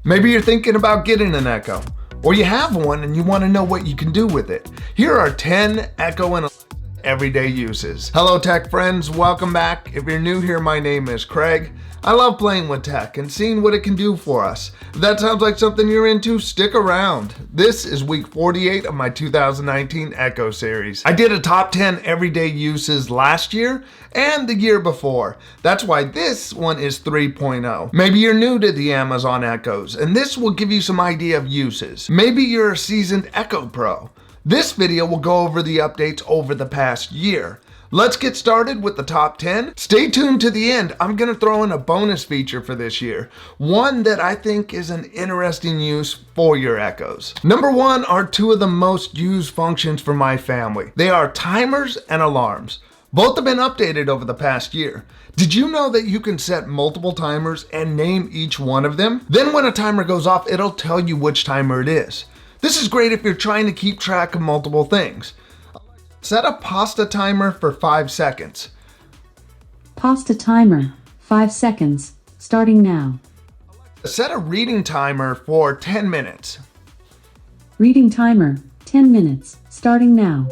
Maybe you're thinking about getting an Echo, or you have one and you want to know what you can do with it. Here are 10 Echo and Alexa everyday uses. Hello tech friends, welcome back. If you're new here, my name is Craig. I love playing with tech and seeing what it can do for us. If that sounds like something you're into, stick around. This is week 48 of my 2019 Echo series. I did a top 10 everyday uses last year and the year before. That's why this one is 3.0. Maybe you're new to the Amazon Echoes, and this will give you some idea of uses. Maybe you're a seasoned Echo Pro. This video will go over the updates over the past year. Let's get started with the top 10. Stay tuned to the end. I'm going to throw in a bonus feature for this year, one that I think is an interesting use for your Echoes. Number one are two of the most used functions for my family. They are timers and alarms. Both have been updated over the past year. Did you know that you can set multiple timers and name each one of them? Then when a timer goes off, it'll tell you which timer it is. This is great if you're trying to keep track of multiple things. Set a pasta timer for 5 seconds. Pasta timer, 5 seconds, starting now. Set a reading timer for 10 minutes. Reading timer, 10 minutes, starting now.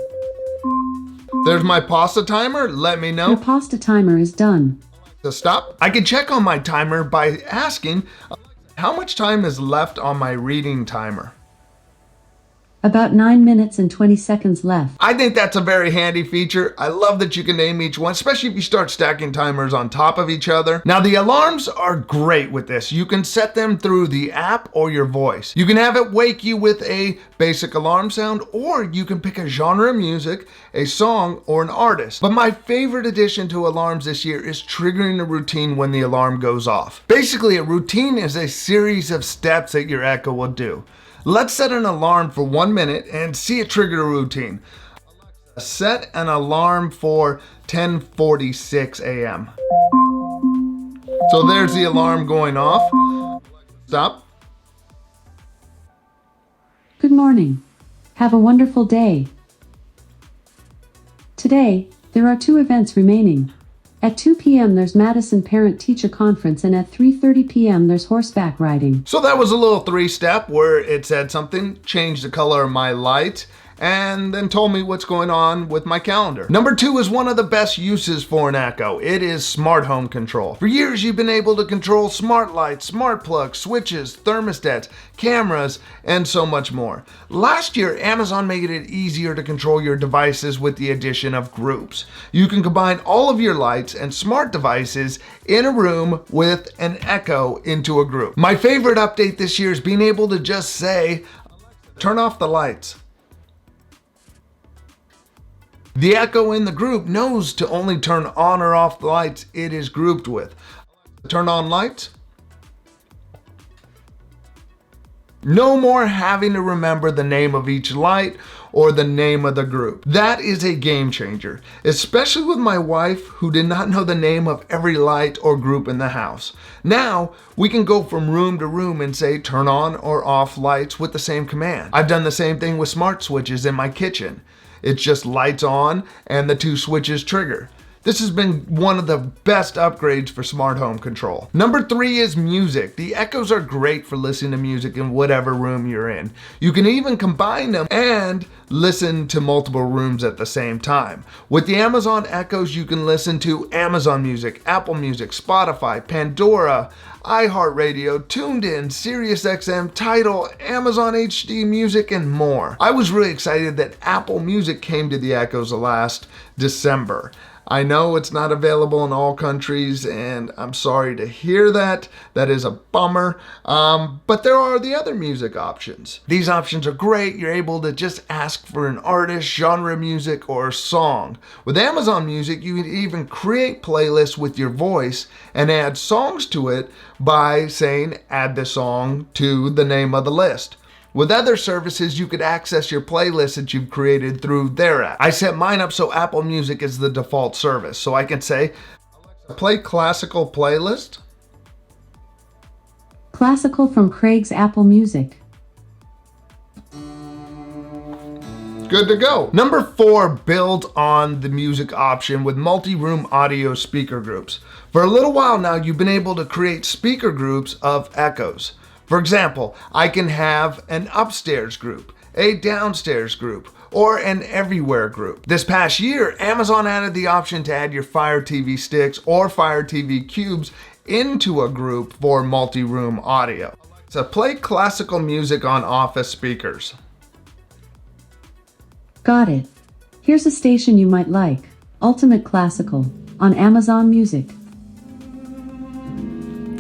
There's my pasta timer, let me know. Your pasta timer is done. To stop. I can check on my timer by asking how much time is left on my reading timer. About 9 minutes and 20 seconds left. I think that's a very handy feature. I love that you can name each one, especially if you start stacking timers on top of each other. Now the alarms are great with this. You can set them through the app or your voice. You can have it wake you with a basic alarm sound, or you can pick a genre of music, a song, or an artist. But my favorite addition to alarms this year is triggering a routine when the alarm goes off. Basically, a routine is a series of steps that your Echo will do. Let's set an alarm for 1 minute and see it trigger a routine. Set an alarm for 10:46 a.m. So there's the alarm going off. Stop. Good morning. Have a wonderful day. Today, there are 2 events remaining. At 2 p.m. there's Madison Parent-Teacher Conference, and at 3:30 p.m. there's horseback riding. So that was a little 3-step where it said something, changed the color of my light, and then told me what's going on with my calendar. Number 2 is one of the best uses for an Echo. It is smart home control. For years, you've been able to control smart lights, smart plugs, switches, thermostats, cameras, and so much more. Last year, Amazon made it easier to control your devices with the addition of groups. You can combine all of your lights and smart devices in a room with an Echo into a group. My favorite update this year is being able to just say, turn off the lights. The Echo in the group knows to only turn on or off the lights it is grouped with. Turn on lights. No more having to remember the name of each light or the name of the group. That is a game changer, especially with my wife who did not know the name of every light or group in the house. Now we can go from room to room and say turn on or off lights with the same command. I've done the same thing with smart switches in my kitchen. It's just lights on and the 2 switches trigger. This has been one of the best upgrades for smart home control. Number 3 is music. The Echoes are great for listening to music in whatever room you're in. You can even combine them and listen to multiple rooms at the same time. With the Amazon Echoes, you can listen to Amazon Music, Apple Music, Spotify, Pandora, iHeartRadio, TuneIn, SiriusXM, Tidal, Amazon HD Music, and more. I was really excited that Apple Music came to the Echoes last December. I know it's not available in all countries, and I'm sorry to hear that. That is a bummer. But there are the other music options. These options are great. You're able to just ask for an artist, genre music, or song. With Amazon Music, you can even create playlists with your voice and add songs to it by saying, add the song to the name of the list. With other services, you could access your playlist that you've created through their app. I set mine up so Apple Music is the default service. So I can say, play classical playlist. Classical from Craig's Apple Music. Good to go. Number 4 builds on the music option with multi-room audio speaker groups. For a little while now, you've been able to create speaker groups of Echoes. For example, I can have an upstairs group, a downstairs group, or an everywhere group. This past year, Amazon added the option to add your Fire TV sticks or Fire TV cubes into a group for multi-room audio. So play classical music on office speakers. Got it. Here's a station you might like, Ultimate Classical, on Amazon Music.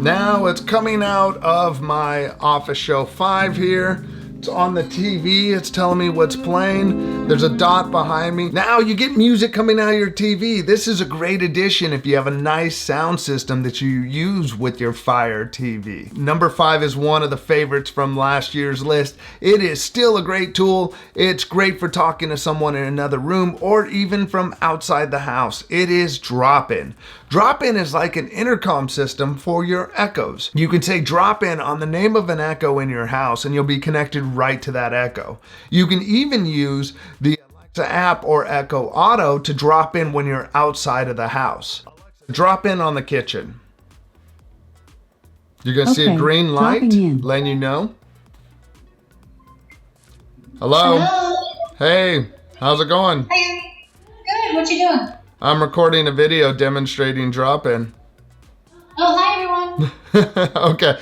Now it's coming out of my Office Show 5 here. It's on the TV, it's telling me what's playing. There's a dot behind me. Now you get music coming out of your TV. This is a great addition if you have a nice sound system that you use with your Fire TV. Number 5 is one of the favorites from last year's list. It is still a great tool. It's great for talking to someone in another room or even from outside the house. It is Drop-In. Drop-In is like an intercom system for your Echoes. You can say Drop-In on the name of an Echo in your house and you'll be connected right to that Echo. You can even use the Alexa app or Echo Auto to drop in when you're outside of the house. Drop in on the kitchen. You're gonna see a green light letting you know. Hello? Hey, how's it going? Hey, good. What you doing? I'm recording a video demonstrating drop-in. Oh, hi everyone. Okay,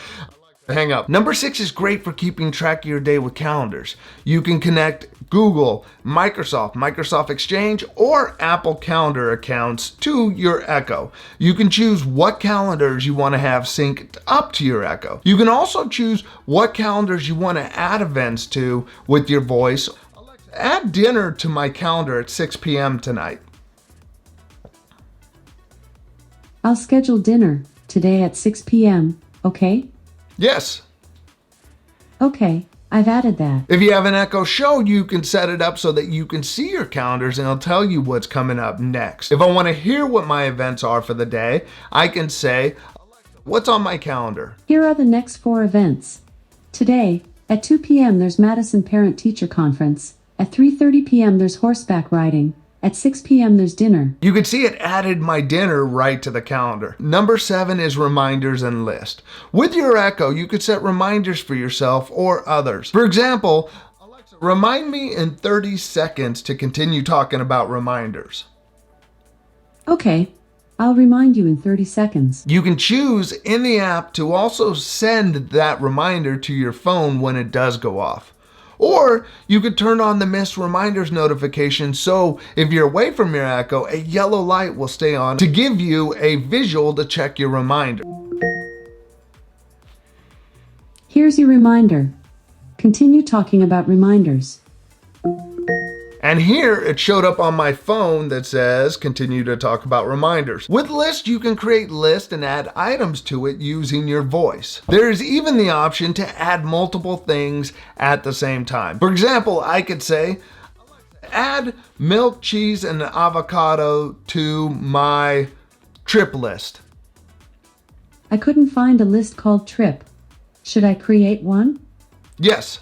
hang up. Number 6 is great for keeping track of your day with calendars. You can connect Google, Microsoft Exchange, or Apple Calendar accounts to your Echo. You can choose what calendars you want to have synced up to your Echo. You can also choose what calendars you want to add events to with your voice. Alexa, add dinner to my calendar at 6 p.m. tonight. I'll schedule dinner today at 6 p.m., okay? Yes. Okay, I've added that. If you have an Echo Show, you can set it up so that you can see your calendars and it'll tell you what's coming up next. If I want to hear what my events are for the day, I can say, Alexa, what's on my calendar? Here are the next 4 events. Today, at 2 p.m. there's Madison Parent Teacher Conference. At 3:30 p.m. there's horseback riding. At 6 p.m. there's dinner. You can see it added my dinner right to the calendar. Number 7 is reminders and list. With your Echo, you could set reminders for yourself or others. For example, Alexa, remind me in 30 seconds to continue talking about reminders. Okay, I'll remind you in 30 seconds. You can choose in the app to also send that reminder to your phone when it does go off. Or you could turn on the missed reminders notification so if you're away from your Echo, a yellow light will stay on to give you a visual to check your reminder. Here's your reminder. Continue talking about reminders. And here it showed up on my phone that says continue to talk about reminders. With List, you can create lists and add items to it using your voice. There is even the option to add multiple things at the same time. For example, I could say, add milk, cheese, and avocado to my trip list. I couldn't find a list called trip. Should I create one? Yes.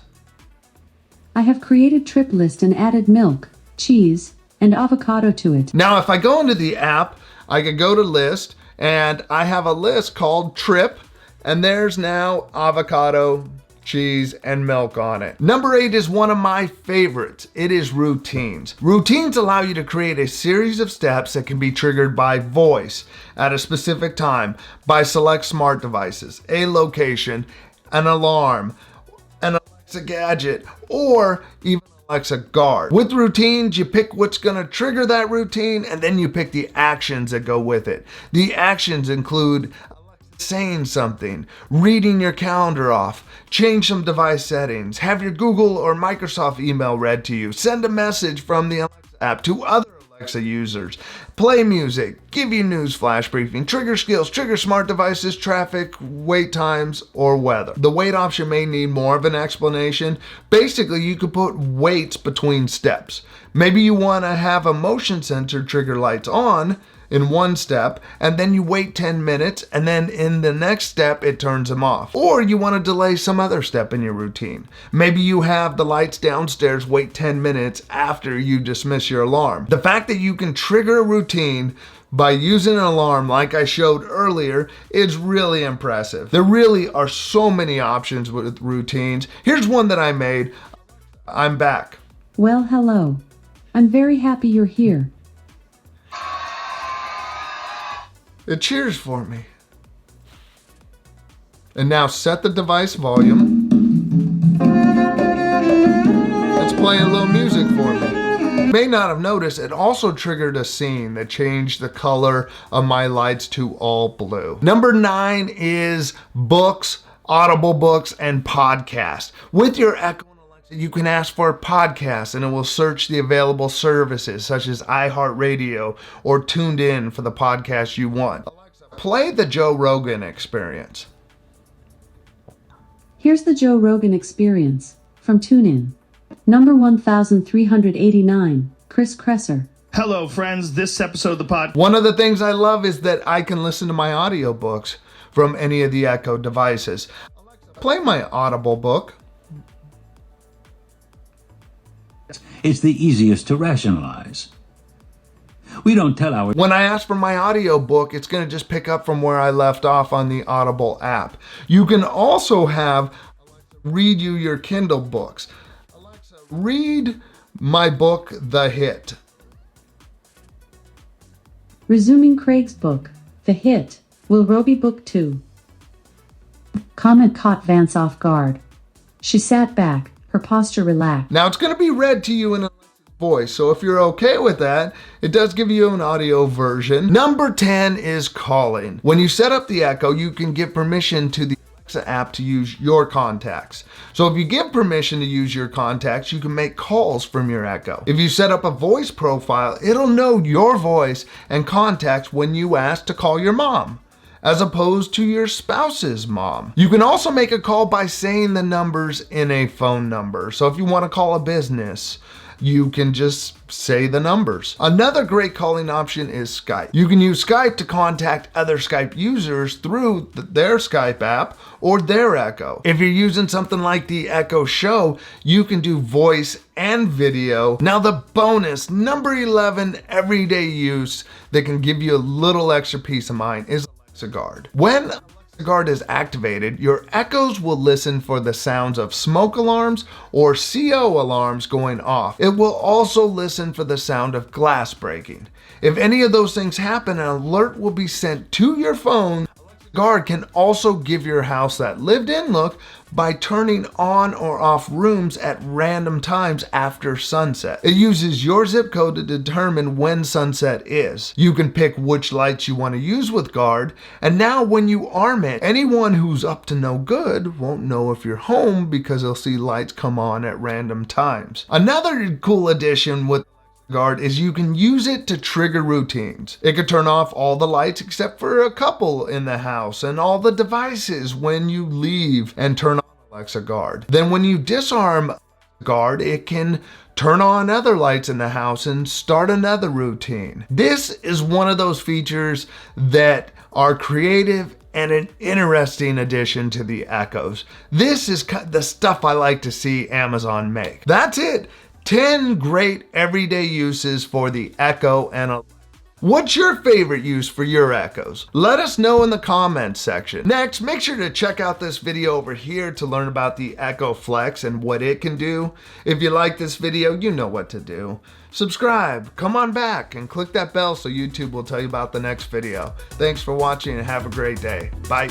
I have created trip list and added milk, cheese, and avocado to it. Now, if I go into the app, I could go to list and I have a list called trip and there's now avocado, cheese, and milk on it. Number 8 is one of my favorites. It is routines. Routines allow you to create a series of steps that can be triggered by voice at a specific time by select smart devices, a location, an alarm, an Alexa gadget, or even Alexa Guard. With routines, you pick what's going to trigger that routine and then you pick the actions that go with it. The actions include saying something, reading your calendar off, change some device settings, have your Google or Microsoft email read to you, send a message from the Alexa app to other Alexa users, play music, give you news flash briefing, trigger skills, trigger smart devices, traffic, wait times, or weather. The wait option may need more of an explanation. Basically, you could put waits between steps. Maybe you want to have a motion sensor trigger lights on in one step, and then you wait 10 minutes, and then in the next step, it turns them off. Or you want to delay some other step in your routine. Maybe you have the lights downstairs wait 10 minutes after you dismiss your alarm. The fact that you can trigger a routine by using an alarm like I showed earlier, it's really impressive. There really are so many options with routines. Here's one that I made. I'm back. Well, hello. I'm very happy you're here. It cheers for me. And now set the device volume. It's playing a little music for me. You may not have noticed, it also triggered a scene that changed the color of my lights to all blue. Number 9 is books, Audible books, and podcasts. With your Echo and Alexa, you can ask for a podcast and it will search the available services such as iHeartRadio or Tuned In for the podcast you want. Alexa, play the Joe Rogan Experience. Here's the Joe Rogan Experience from TuneIn. Number 1389, Chris Kresser. Hello, friends. This episode of the podcast. One of the things I love is that I can listen to my audiobooks from any of the Echo devices. Alexa, play my Audible book. It's the easiest to rationalize. We don't tell our... When I ask for my audiobook, it's going to just pick up from where I left off on the Audible app. You can also have Alexa read you your Kindle books. Alexa, read my book, The Hit. Resuming Craig's book, The Hit, Will Roby Book 2. Comment caught Vance off guard. She sat back, her posture relaxed. Now it's going to be read to you in Alexa's voice, so if you're okay with that, it does give you an audio version. Number 10 is calling. When you set up the Echo, you can give permission to the Alexa app to use your contacts. So if you give permission to use your contacts, you can make calls from your Echo. If you set up a voice profile, it'll know your voice and contacts when you ask to call your mom, as opposed to your spouse's mom. You can also make a call by saying the numbers in a phone number. So if you want to call a business, you can just say the numbers. Another great calling option is Skype. You can use Skype to contact other Skype users through their Skype app or their Echo. If you're using something like the Echo Show, you can do voice and video. Now the bonus, number 11 everyday use that can give you a little extra peace of mind is Alexa Guard. When Alexa Guard is activated, your Echoes will listen for the sounds of smoke alarms or CO alarms going off. It will also listen for the sound of glass breaking. If any of those things happen, an alert will be sent to your phone. Alexa Guard can also give your house that lived-in look by turning on or off rooms at random times after sunset. It uses your zip code to determine when sunset is. You can pick which lights you want to use with Guard, and now when you arm it, anyone who's up to no good won't know if you're home because they'll see lights come on at random times. Another cool addition with Guard is you can use it to trigger routines. It could turn off all the lights except for a couple in the house and all the devices when you leave and turn on Alexa Guard. Then when you disarm Guard, it can turn on other lights in the house and start another routine. This is one of those features that are creative and an interesting addition to the Echoes. This is the stuff I like to see Amazon make. That's it. 10 great everyday uses for the Echo and Alexa. What's your favorite use for your Echoes? Let us know in the comments section. Next, make sure to check out this video over here to learn about the Echo Flex and what it can do. If you like this video, you know what to do. Subscribe, come on back, and click that bell so YouTube will tell you about the next video. Thanks for watching and have a great day. Bye.